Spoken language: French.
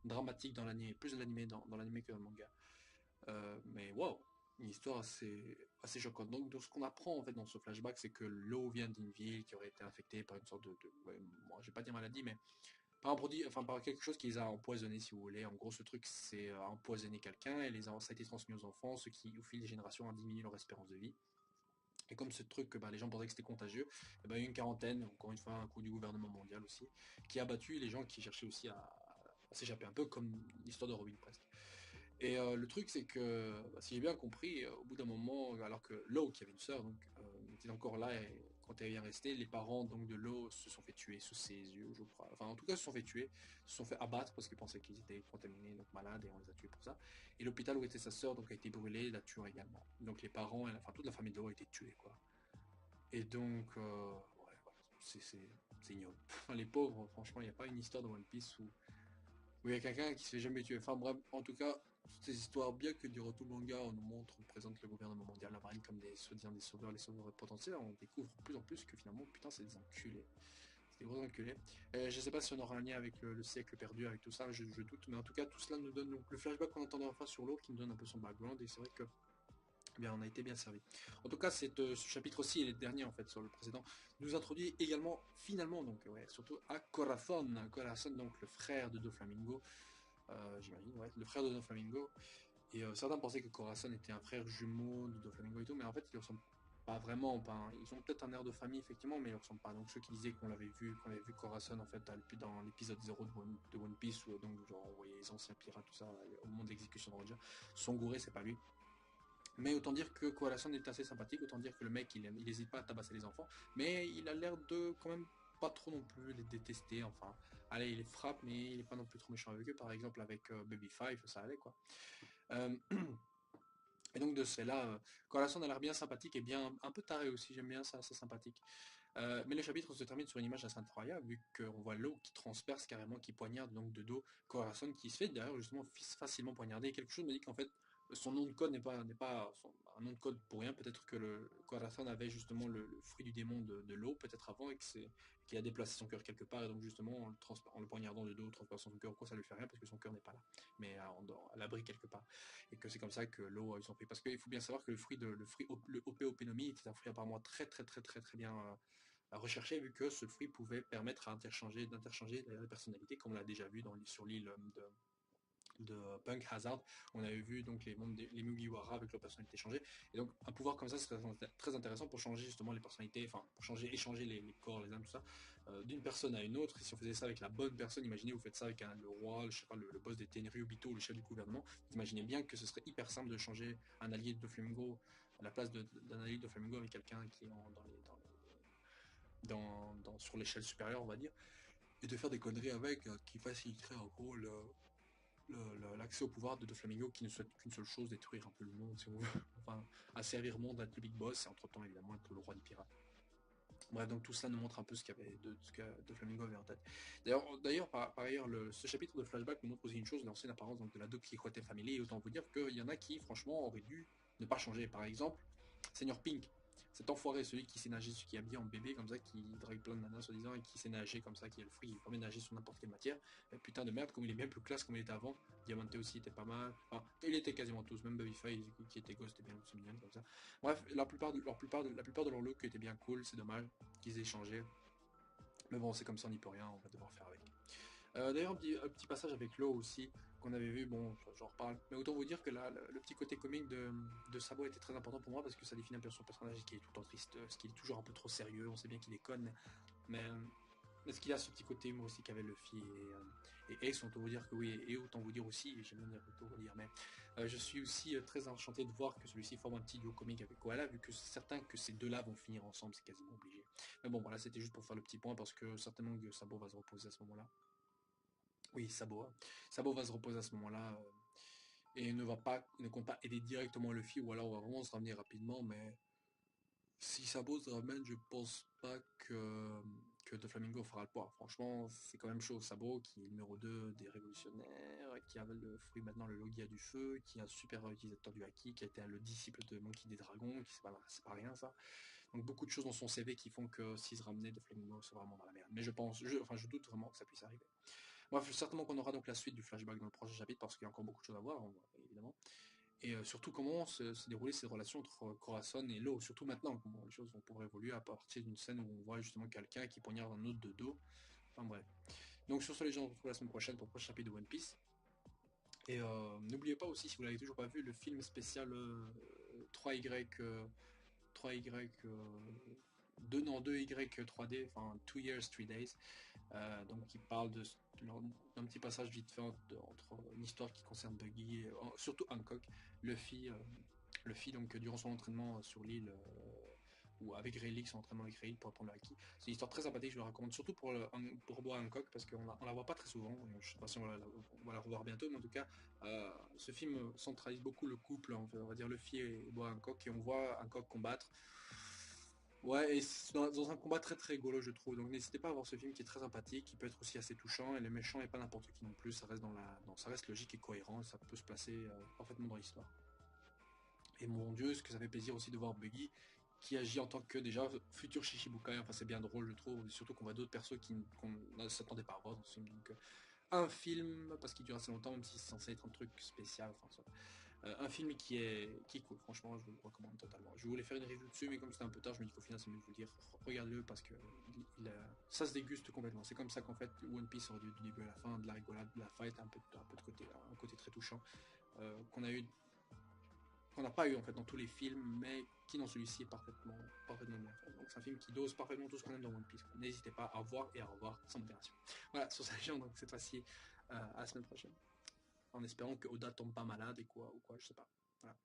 dramatique dans l'anime, plus de l'anime dans l'anime que dans le manga. Mais waouh, une histoire assez choquante. Donc ce qu'on apprend en fait dans ce flashback, c'est que l'eau vient d'une ville qui aurait été infectée par une sorte ouais, moi, je vais pas dire maladie, mais par un produit, enfin par quelque chose qui les a empoisonnés, si vous voulez. En gros, ce truc, c'est empoisonner quelqu'un et ça a été transmis aux enfants, ce qui, au fil des générations, a diminué leur espérance de vie. Et comme ce truc, bah, les gens pensaient que c'était contagieux, eh ben, il y a eu une quarantaine, encore une fois un coup du gouvernement mondial aussi, qui a battu les gens qui cherchaient aussi à s'échapper, un peu comme l'histoire de Robin presque. Et le truc, c'est que, bah, si j'ai bien compris, au bout d'un moment, alors que Lo, qui avait une sœur, donc, était encore là, et quand elle est bien restée, les parents donc, de Lo se sont fait tuer sous ses yeux, je crois. Enfin, en tout cas, se sont fait tuer, se sont fait abattre parce qu'ils pensaient qu'ils étaient contaminés, donc malades, et on les a tués pour ça. Et l'hôpital où était sa sœur donc, a été brûlé, la tuant également. Donc les parents, enfin toute la famille de Lo a été tuée, quoi. Et donc, ouais, voilà, c'est ignoble. Les pauvres, franchement, il n'y a pas une histoire de One Piece où il y a quelqu'un qui se fait jamais tuer. Enfin bref, en tout cas, toutes ces histoires, bien que durant tout le manga, on nous montre, on présente le gouvernement mondial, la marine comme des soi-disant des sauveurs, les sauveurs potentiels, on découvre de plus en plus que finalement, putain, c'est des enculés. C'est des gros enculés. Je sais pas si on aura un lien avec le siècle perdu, avec tout ça, je doute, mais en tout cas, tout cela nous donne donc le flashback qu'on entendait enfin sur l'eau, qui nous donne un peu son background, et c'est vrai que eh bien, on a été bien servi. En tout cas, ce chapitre aussi, et le dernier en fait sur le précédent, nous introduit également, finalement, donc ouais, surtout à Corazon. Corazon, donc le frère de Doflamingo, j'imagine, ouais, le frère de Doflamingo. Et certains pensaient que Corazon était un frère jumeau de Doflamingo et tout, mais en fait, ils ne ressemblent pas vraiment. Pas, ils ont peut-être un air de famille, effectivement, mais ils ne ressemblent pas. Donc, ceux qui disaient qu'on avait vu Corazon en fait dans l'épisode 0 de One Piece, où donc, genre, on voyait les anciens pirates, tout ça, au moment de l'exécution de Roger, sont gourés, c'est pas lui. Mais autant dire que Corazon est assez sympathique, autant dire que le mec, il hésite pas à tabasser les enfants, mais il a l'air de quand même pas trop non plus les détester, enfin, allez, il les frappe, mais il est pas non plus trop méchant avec eux, par exemple avec Baby Five, ça allait quoi. Euh, et donc de cela, Corazon a l'air bien sympathique et bien un peu taré aussi, j'aime bien ça, c'est sympathique. Mais le chapitre se termine sur une image assez incroyable, vu qu'on voit l'eau qui transperce carrément, qui poignarde donc de dos Corazon, qui se fait d'ailleurs justement facilement poignarder. Quelque chose me dit qu'en fait, son nom de code n'est pas un nom de code pour rien. Peut-être que le Corazon avait justement le fruit du démon de l'eau, peut-être avant, et qu'il a déplacé son cœur quelque part, et donc justement, en le poignardant de dos, transperçant son cœur, quoi, ça lui fait rien, parce que son cœur n'est pas là, mais à l'abri quelque part. Et que c'est comme ça que l'eau a eu son fruit. Parce qu'il faut bien savoir que le fruit le Opéopenomie était un fruit apparemment très bien recherché, vu que ce fruit pouvait permettre d'interchanger les personnalités, comme on l'a déjà vu sur l'île de Punk Hazard. On avait vu donc les Mugiwara avec leur personnalité changée. Et donc un pouvoir comme ça serait très intéressant pour changer justement les personnalités, enfin pour échanger les corps, les âmes, tout ça, d'une personne à une autre. Et si on faisait ça avec la bonne personne, imaginez vous faites ça avec le roi, je sais pas, le boss des Tenryubito, le chef du gouvernement, vous imaginez bien que ce serait hyper simple de changer un allié de Flamingo à la place d'un allié de Flamingo avec quelqu'un qui est sur l'échelle supérieure, on va dire, et de faire des conneries avec qui faciliterait en gros l'accès au pouvoir de Doflamingo qui ne souhaite qu'une seule chose, détruire un peu le monde, si on veut. Enfin, asservir le monde, être le big boss, et entre-temps, évidemment, être le roi des pirates. Bref, donc tout cela nous montre un peu ce que Doflamingo avait en tête. Par ailleurs, ce chapitre de flashback nous montre aussi une chose, l'ancienne apparence donc, de la Don Quixote Family, et autant vous dire qu'il y en a qui, franchement, auraient dû ne pas changer. Par exemple, Seigneur Pink, cet enfoiré, celui qui sait nager, celui qui est habillé en bébé comme ça, qui drague plein de nanas soi-disant et qui sait nager comme ça, qui est le fruit, il permet de nager sur n'importe quelle matière. Et putain de merde, comme il est bien plus classe comme il était avant. Diamante aussi était pas mal. Enfin, il était quasiment tous, même Babyface qui était ghost, était bien aussi mignon comme ça. Bref, la plupart de leur look était bien cool, c'est dommage qu'ils aient changé. Mais bon, c'est comme ça, on n'y peut rien, on va devoir faire avec. D'ailleurs, un petit passage avec Law aussi, qu'on avait vu, bon, j'en reparle. Mais autant vous dire que là, le petit côté comique de Sabo était très important pour moi parce que ça définit un peu son personnage qui est tout en triste, ce qui est toujours un peu trop sérieux, on sait bien qu'il est con, mais est-ce qu'il a ce petit côté humoristique avec Luffy et Ace, autant vous dire que oui, et autant vous dire aussi, et j'aime bien tout redire, mais je suis aussi très enchanté de voir que celui-ci forme un petit duo comique avec Koala, vu que c'est certain que ces deux-là vont finir ensemble, c'est quasiment obligé. Mais bon, voilà, c'était juste pour faire le petit point, parce que certainement que Sabo va se reposer à ce moment-là. Oui, Sabo. Hein. Sabo va se reposer à ce moment-là et ne compte pas aider directement Luffy, ou alors on va vraiment se ramener rapidement, mais si Sabo se ramène, je pense pas que Doflamingo fera le poids. Franchement, c'est quand même chaud. Sabo, qui est le numéro 2 des révolutionnaires, qui avait le fruit maintenant, le Logia du feu, qui est un super utilisateur du Haki, qui a été le disciple de Monkey des Dragons, qui c'est pas rien ça. Donc beaucoup de choses dans son CV qui font que s'il se ramenait, Doflamingo, c'est vraiment dans la merde. Mais enfin, je doute vraiment que ça puisse arriver. Bref, certainement qu'on aura donc la suite du flashback dans le prochain chapitre parce qu'il y a encore beaucoup de choses à voir, évidemment. Et surtout comment se dérouler ces relations entre Corazon et Lo, surtout maintenant, comment les choses vont pouvoir évoluer à partir d'une scène où on voit justement quelqu'un qui poignarde un autre de dos. Enfin bref. Donc sur ce, les gens, on se retrouve la semaine prochaine pour le prochain chapitre de One Piece. Et n'oubliez pas aussi, si vous l'avez toujours pas vu, le film spécial 3Y, 3Y, 2, non, 2Y 3D, enfin 2 Years, 3 Days, donc qui parle d'un petit passage vite fait entre une histoire qui concerne Buggy, et, surtout Hancock, Luffy, Luffy donc durant son entraînement sur l'île, ou avec Rayleigh, son entraînement avec Rayleigh pour apprendre le haki. C'est une histoire très sympathique, je le recommande surtout pour Bois Hancock parce qu'on la voit pas très souvent. Je sais pas si on va la revoir bientôt, mais en tout cas, ce film centralise beaucoup le couple, on va dire Luffy et Bois Hancock, et on voit Hancock combattre. Ouais, et c'est dans un combat très très rigolo, je trouve. Donc n'hésitez pas à voir ce film qui est très sympathique, qui peut être aussi assez touchant, et le méchant n'est pas n'importe qui non plus. Ça reste ça reste logique et cohérent, et ça peut se placer parfaitement dans l'histoire. Et mon dieu, ce que ça fait plaisir aussi de voir Buggy qui agit en tant que déjà futur Shishibukai. Enfin, c'est bien drôle, je trouve. Et surtout qu'on voit d'autres persos qu'on ne s'attendait pas à voir dans ce film. Donc, un film, parce qu'il dure assez longtemps, même si c'est censé être un truc spécial. Enfin, un film qui est cool, franchement, je vous le recommande totalement. Je voulais faire une review dessus, mais comme c'était un peu tard, je me dis qu'au final, c'est mieux de vous le dire. Regarde-le parce que ça se déguste complètement. C'est comme ça qu'en fait, One Piece aurait du début à la fin, de la rigolade, de la fight, un peu de côté, un côté très touchant, qu'on n'a pas eu en fait dans tous les films, mais qui dans celui-ci est parfaitement bien fait. Donc c'est un film qui dose parfaitement tout ce qu'on aime dans One Piece. N'hésitez pas à voir et à revoir sans modération. Voilà, sur cette légende, donc cette fois-ci, à la semaine prochaine. En espérant que Oda tombe pas malade et quoi, ou quoi, je sais pas. Voilà.